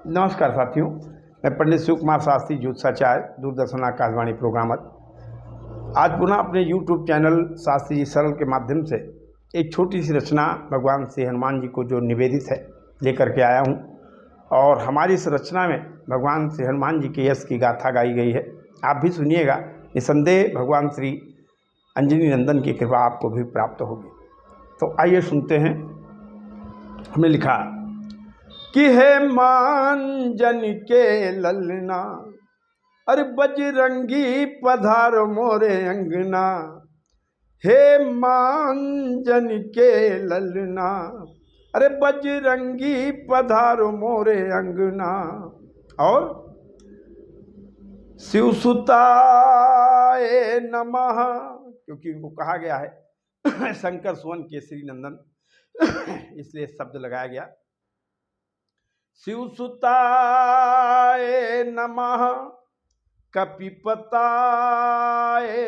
नमस्कार साथियों, मैं पंडित शिव कुमार शास्त्री ज्योतिषाचार्य, दूरदर्शन आकाशवाणी प्रोग्रामर। आज पुनः अपने YouTube चैनल शास्त्री जी सरल के माध्यम से एक छोटी सी रचना भगवान श्री हनुमान जी को जो निवेदित है लेकर के आया हूँ। और हमारी इस रचना में भगवान श्री हनुमान जी के यश की गाथा गाई गई है। आप भी सुनिएगा, निसंदेह भगवान श्री अंजनी नंदन की कृपा आपको भी प्राप्त होगी। तो आइए सुनते हैं। हमने लिखा कि हे मांजन के ललना, अरे बजरंगी पधारो मोरे अंगना। हे मांजन के ललना, अरे बजरंगी पधारो मोरे अंगना। और शिव सुताए नमः, क्योंकि इनको कहा गया है शंकर सुवन केसरी नंदन, इसलिए शब्द लगाया गया। शिव सुताए नमः, कपिपताए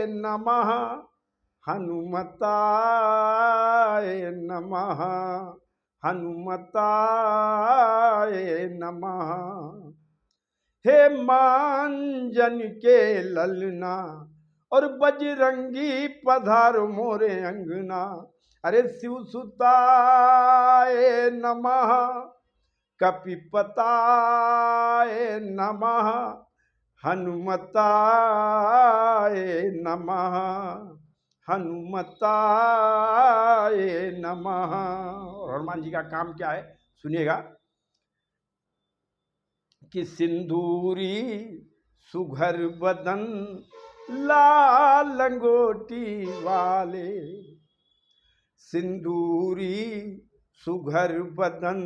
नमः, हनुमताए नमः, हनुमताए नमः। हे मांजन के ललना, और बजरंगी पधारो मोरे अंगना। अरे शिव सुताए नमः, कपिपताए नमः, हनुमताए नमः, हनुमताए नमः। और हनुमान जी का काम क्या है सुनिएगा कि सिंदूरी सुघर बदन लाल लंगोटी वाले, सिंदूरी सुघर बदन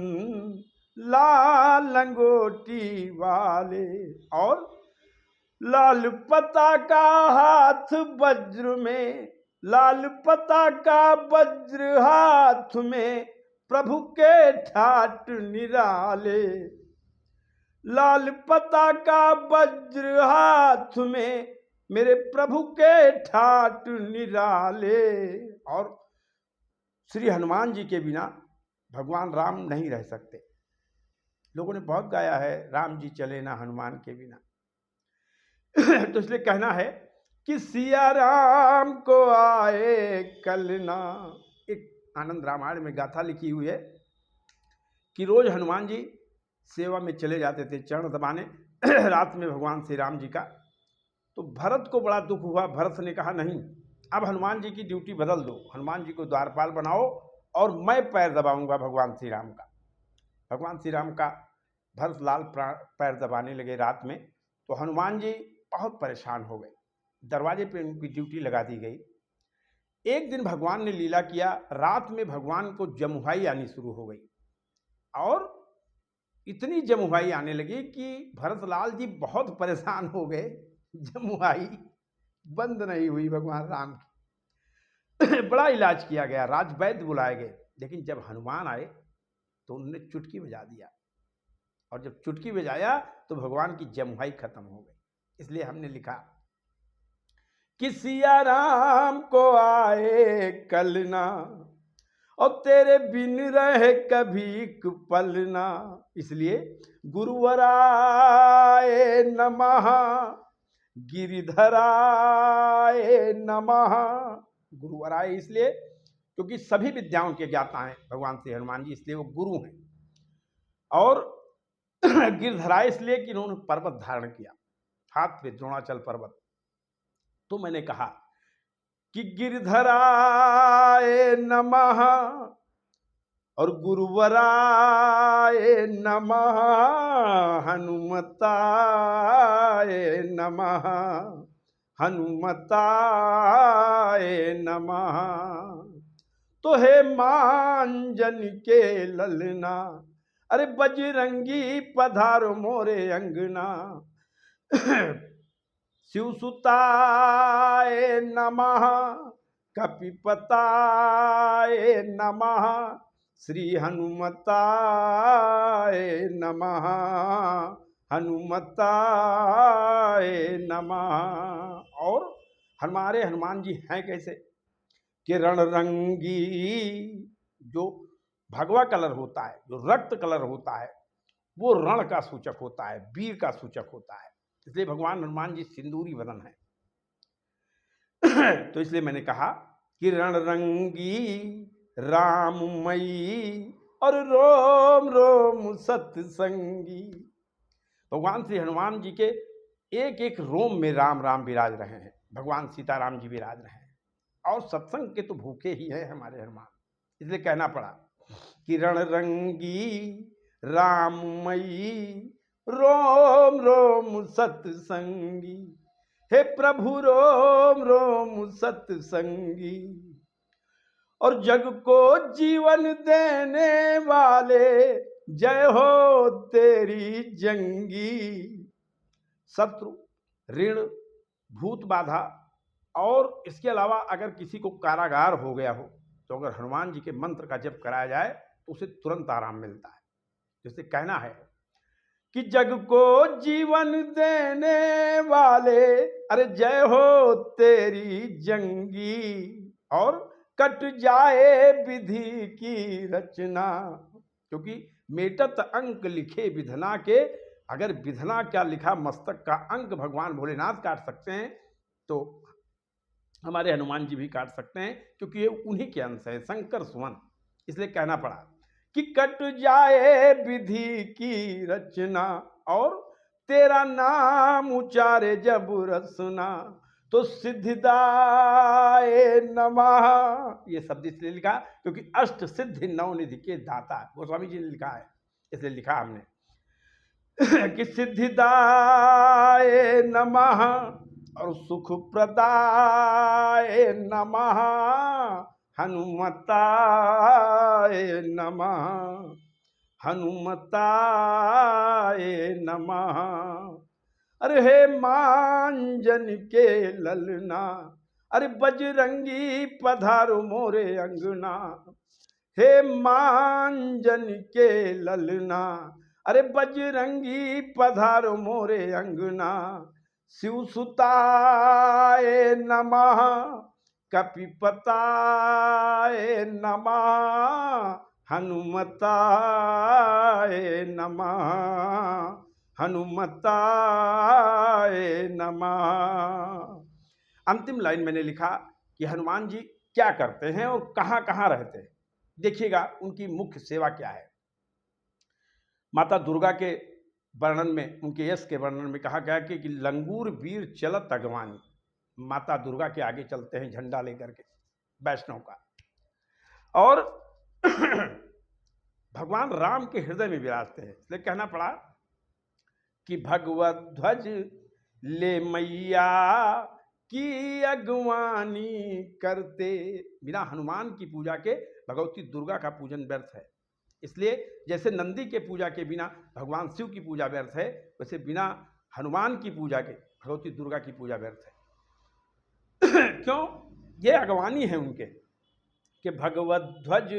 लाल लंगोटी वाले। और लाल पताका हाथ वज्र में, लाल पताका वज्र हाथ में, प्रभु के ठाट निराले। लाल पताका वज्र हाथ में, मेरे प्रभु के ठाट निराले। और श्री हनुमान जी के बिना भगवान राम नहीं रह सकते। लोगों ने बहुत गाया है, राम जी चले ना हनुमान के बिना। तो इसलिए कहना है कि सिया राम को आए कलना। एक आनंद रामायण में गाथा लिखी हुई है कि रोज हनुमान जी सेवा में चले जाते थे चरण दबाने रात में भगवान श्री राम जी का। तो भरत को बड़ा दुख हुआ। भरत ने कहा नहीं, अब हनुमान जी की ड्यूटी बदल दो, हनुमान जी को द्वारपाल बनाओ और मैं पैर दबाऊंगा भगवान श्री राम का। भगवान श्री राम का भरत लाल पैर दबाने लगे रात में। तो हनुमान जी बहुत परेशान हो गए। दरवाजे पे उनकी ड्यूटी लगा दी गई। एक दिन भगवान ने लीला किया, रात में भगवान को जमुहाई आनी शुरू हो गई। और इतनी जमुहाई आने लगी कि भरतलाल जी बहुत परेशान हो गए। जमुहाई बंद नहीं हुई भगवान राम की। बड़ा इलाज किया गया, राजवैद्य बुलाए गए, लेकिन जब हनुमान आए तो उन्होंने चुटकी बजा दिया। और जब चुटकी बजाया तो भगवान की जमुहाई खत्म हो गई। इसलिए हमने लिखा कि सिया राम को आए कलना, और तेरे बिन रहे कभी पलना। इसलिए गुरुवराय नमः, गिरिधराय नमः। गुरुवराय इसलिए क्योंकि सभी विद्याओं के ज्ञाता हैं भगवान श्री हनुमान जी, इसलिए वो गुरु हैं। और गिरधराय इसलिए कि इन्होंने पर्वत धारण किया हाथ पे, द्रोणाचल पर्वत। तो मैंने कहा कि गिरधराय नमः और गुरुवराय नमः, हनुमताय नमः, हनुमताय नमः। तो हे मांजन के ललना, अरे बजरंगी पधारो मोरे अंगना। शिव सुताय नमः, कपिपताय नमः, श्री हनुमताय नमः, हनुमताय नमः। और हमारे हनुमान जी हैं कैसे कि रणरंगी, जो भगवा कलर होता है, जो रक्त कलर होता है, वो रण का सूचक होता है, वीर का सूचक होता है। इसलिए भगवान हनुमान जी सिंदूरी वदन है। तो इसलिए मैंने कहा कि रणरंगी राममयी और रोम रोम सत्संगी। भगवान श्री हनुमान जी के एक एक रोम में राम राम विराज रहे हैं, भगवान सीताराम जी विराज रहे हैं, और सत्संग के तो भूखे ही हैं हमारे हनुमान। इसलिए कहना पड़ा कि रणरंगी राममयी रोम रोम सत्संगी, हे प्रभु रोम रोम सत्संगी, और जग को जीवन देने वाले जय हो तेरी जंगी। शत्रु, ऋण, भूत बाधा और इसके अलावा अगर किसी को कारागार हो गया हो तो अगर हनुमान जी के मंत्र का जप कराया जाए तो उसे तुरंत आराम मिलता है। जैसे कहना है कि जग को जीवन देने वाले अरे जय हो तेरी जंगी, और कट जाए विधि की रचना, क्योंकि मेटत अंक लिखे विधना के। अगर विधना क्या लिखा, मस्तक का अंक भगवान भोलेनाथ काट सकते हैं तो हमारे हनुमान जी भी काट सकते हैं, क्योंकि ये उन्हीं के अंश है, शंकर सुमन। इसलिए कहना पड़ा कि कट जाए विधि की रचना, और तेरा नाम उचारे जब रसना तो सिद्धिदाय नमः। ये शब्द इसलिए लिखा क्योंकि अष्ट सिद्धि नवनिधि के दाता गोस्वामी जी ने लिखा है, इसलिए लिखा हमने कि सिद्धिदाय नमः और सुख प्रदाय नमः, हनुमताय नमः, हनुमताय नमः। अरे हे मांजन के ललना, अरे बजरंगी पधारो मोरे अंगना, हे मांजन के ललना, अरे बजरंगी पधारो मोरे अंगना। शिव सुताय नमः, कपिपताय नमः, हनुमताय नमः, हनुमताय नमः। अंतिम लाइन मैंने लिखा कि हनुमान जी क्या करते हैं और कहाँ कहाँ रहते हैं। देखिएगा उनकी मुख्य सेवा क्या है। माता दुर्गा के वर्णन में, उनके यश के वर्णन में कहा गया कि लंगूर वीर चलत अगवानी। माता दुर्गा के आगे चलते हैं झंडा लेकर के वैष्णव का, और भगवान राम के हृदय में विराजते हैं। इसलिए कहना पड़ा कि भगवत ध्वज ले मैया की अगवानी करते। बिना हनुमान की पूजा के भगवती दुर्गा का पूजन व्यर्थ है। इसलिए जैसे नंदी के पूजा के बिना भगवान शिव की पूजा व्यर्थ है, वैसे बिना हनुमान की पूजा के भगवती दुर्गा की पूजा व्यर्थ है। क्यों? ये अगवानी है उनके कि भगवत ध्वज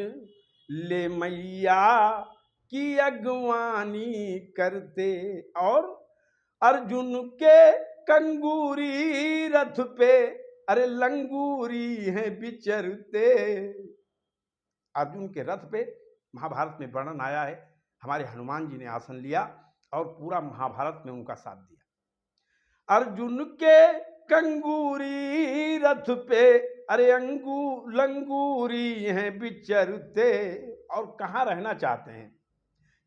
ले मैया की अगवानी करते, और अर्जुन के कंगूरी रथ पे अरे लंगूरी हैं विचरते। अर्जुन के रथ पे महाभारत में वर्णन आया है, हमारे हनुमान जी ने आसन लिया और पूरा महाभारत में उनका साथ दिया। अर्जुन के कंगूरी रथ पे अरे लंगूरी हैं विचरते, और कहाँ रहना चाहते हैं?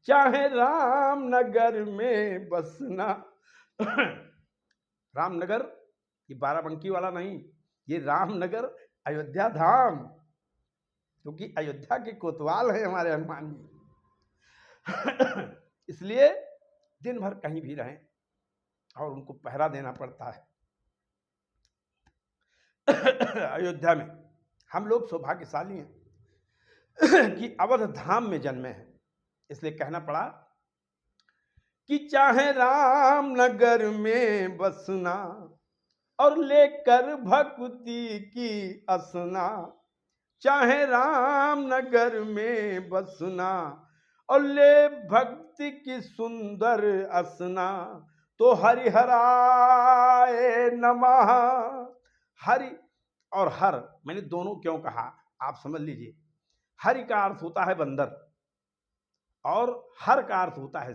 चाहे रामनगर में बसना। रामनगर ये बाराबंकी वाला नहीं, ये रामनगर अयोध्या धाम, क्योंकि अयोध्या के कोतवाल हैं हमारे हनुमान जी। इसलिए दिन भर कहीं भी रहें और उनको पहरा देना पड़ता है। अयोध्या में हम लोग सौभाग्यशाली हैं कि अवध धाम में जन्मे हैं। इसलिए कहना पड़ा कि चाहे रामनगर में बसना और लेकर भक्ति की असना, चाहे रामनगर में बसना और ले भक्ति की सुंदर असना, तो हरिहराय नमः। हरि और हर मैंने दोनों क्यों कहा आप समझ लीजिए। हरि का अर्थ होता है बंदर और हर का अर्थ होता है